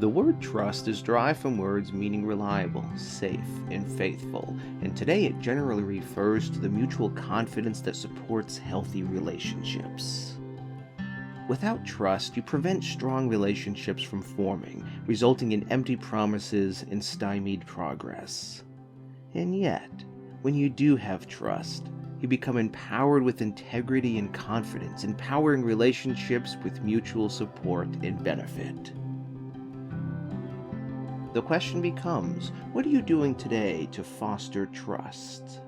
The word trust is derived from words meaning reliable, safe, and faithful, and today it generally refers to the mutual confidence that supports healthy relationships. Without trust, you prevent strong relationships from forming, resulting in empty promises and stymied progress. And yet, when you do have trust, you become empowered with integrity and confidence, empowering relationships with mutual support and benefit. The question becomes, what are you doing today to foster trust?